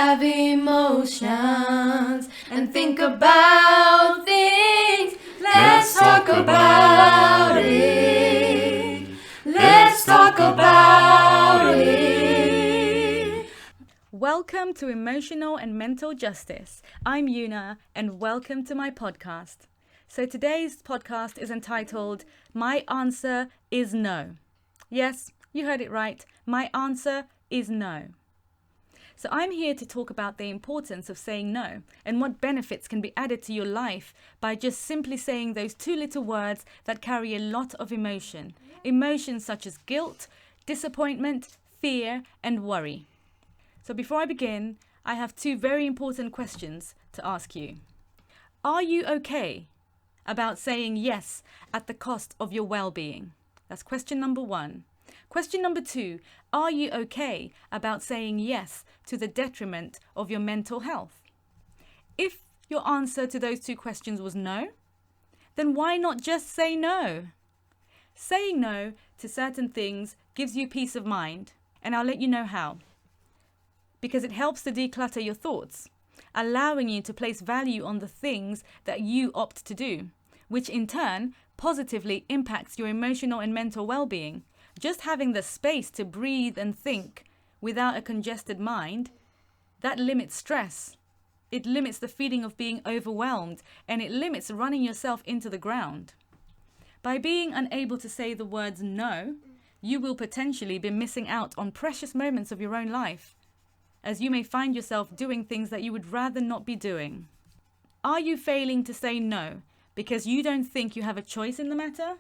have emotions and think about things. Let's talk about it. Let's talk about it. Welcome to Emotional and Mental Justice. I'm Yuna and welcome to my podcast. So today's podcast is entitled, My Answer is No. Yes, you heard it right. My answer is no. So I'm here to talk about the importance of saying no and what benefits can be added to your life by just simply saying those two little words that carry a lot of emotion. Emotions such as guilt, disappointment, fear, and worry. So before I begin, I have two very important questions to ask you. Are you okay about saying yes at the cost of your well-being? That's question number one. Question number two, are you okay about saying yes to the detriment of your mental health? If your answer to those two questions was no, then why not just say no? Saying no to certain things gives you peace of mind, and I'll let you know how. Because it helps to declutter your thoughts, allowing you to place value on the things that you opt to do, which in turn positively impacts your emotional and mental well-being. Just having the space to breathe and think without a congested mind, that limits stress. It limits the feeling of being overwhelmed, and it limits running yourself into the ground. By being unable to say the words no, you will potentially be missing out on precious moments of your own life, as you may find yourself doing things that you would rather not be doing. Are you failing to say no because you don't think you have a choice in the matter?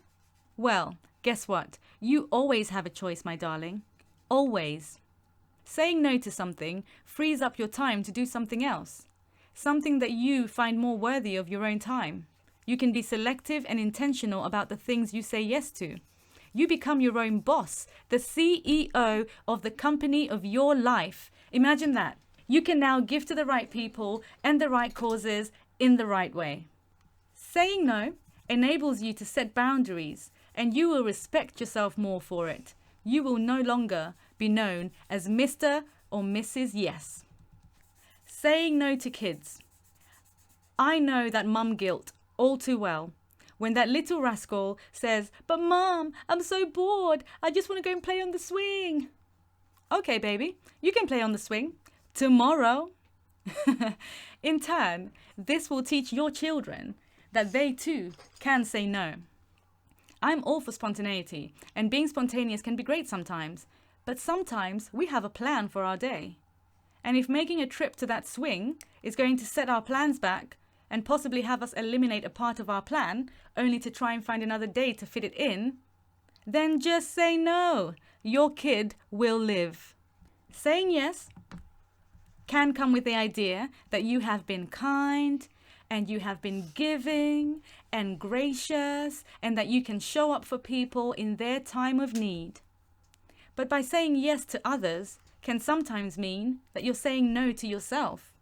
Well, guess what? You always have a choice, my darling. Always. Saying no to something frees up your time to do something else. Something that you find more worthy of your own time. You can be selective and intentional about the things you say yes to. You become your own boss, the CEO of the company of your life. Imagine that. You can now give to the right people and the right causes in the right way. Saying no enables you to set boundaries, and you will respect yourself more for it. You will no longer be known as Mr. or Mrs. Yes. Saying no to kids. I know that mum guilt all too well. When that little rascal says, "But mum, I'm so bored. I just want to go and play on the swing." Okay, baby, you can play on the swing tomorrow. In turn, this will teach your children that they too can say no. I'm all for spontaneity, and being spontaneous can be great sometimes, but sometimes we have a plan for our day. And if making a trip to that swing is going to set our plans back and possibly have us eliminate a part of our plan only to try and find another day to fit it in, then just say no. Your kid will live. Saying yes can come with the idea that you have been kind and you have been giving and gracious and that you can show up for people in their time of need. But by saying yes to others can sometimes mean that you're saying no to yourself.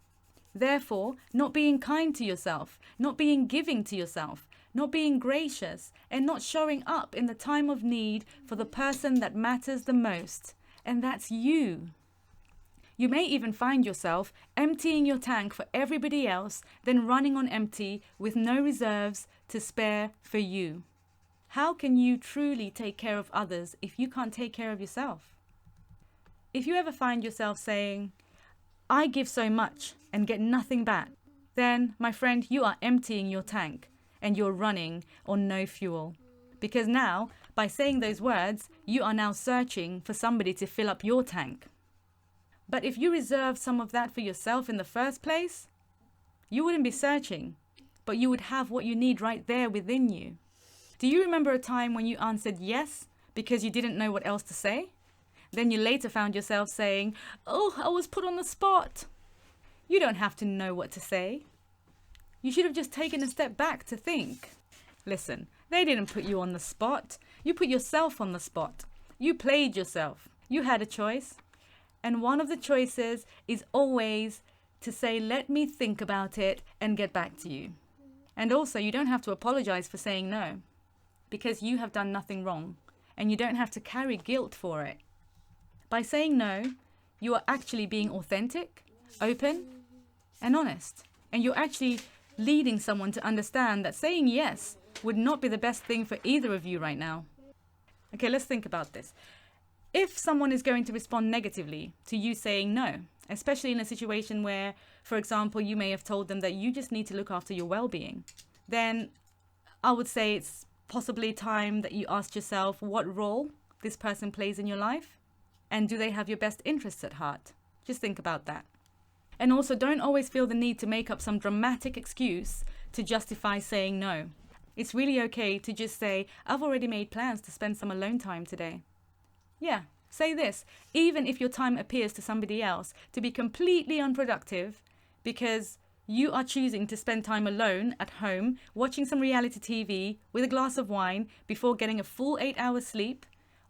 Therefore, not being kind to yourself, not being giving to yourself, not being gracious, and not showing up in the time of need for the person that matters the most, and that's you. You may even find yourself emptying your tank for everybody else, then running on empty with no reserves to spare for you. How can you truly take care of others if you can't take care of yourself? If you ever find yourself saying, "I give so much and get nothing back," then, my friend, you are emptying your tank and you're running on no fuel. Because now, by saying those words, you are now searching for somebody to fill up your tank. But if you reserved some of that for yourself in the first place, you wouldn't be searching, but you would have what you need right there within you. Do you remember a time when you answered yes because you didn't know what else to say? Then you later found yourself saying, "Oh, I was put on the spot." You don't have to know what to say. You should have just taken a step back to think. Listen, they didn't put you on the spot. You put yourself on the spot. You played yourself. You had a choice. And one of the choices is always to say, "Let me think about it and get back to you." And also, you don't have to apologize for saying no, because you have done nothing wrong, and you don't have to carry guilt for it. By saying no, you are actually being authentic, open and honest. And you're actually leading someone to understand that saying yes would not be the best thing for either of you right now. Okay, let's think about this. If someone is going to respond negatively to you saying no, especially in a situation where, for example, you may have told them that you just need to look after your well-being, then I would say it's possibly time that you ask yourself what role this person plays in your life, and do they have your best interests at heart? Just think about that. And also, don't always feel the need to make up some dramatic excuse to justify saying no. It's really okay to just say, I've already made plans to spend some alone time today. Yeah, say this, even if your time appears to somebody else to be completely unproductive because you are choosing to spend time alone at home, watching some reality TV with a glass of wine before getting a full 8 hours sleep,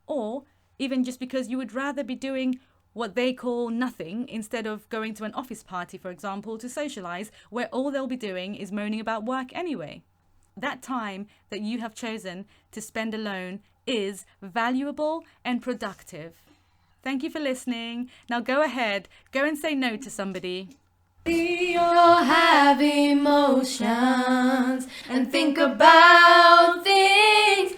or even just because you would rather be doing what they call nothing instead of going to an office party, for example, to socialize, where all they'll be doing is moaning about work anyway. That time that you have chosen to spend alone is valuable and productive. Thank you for listening. Now go ahead, go and say no to somebody. You'll have emotions and think about things.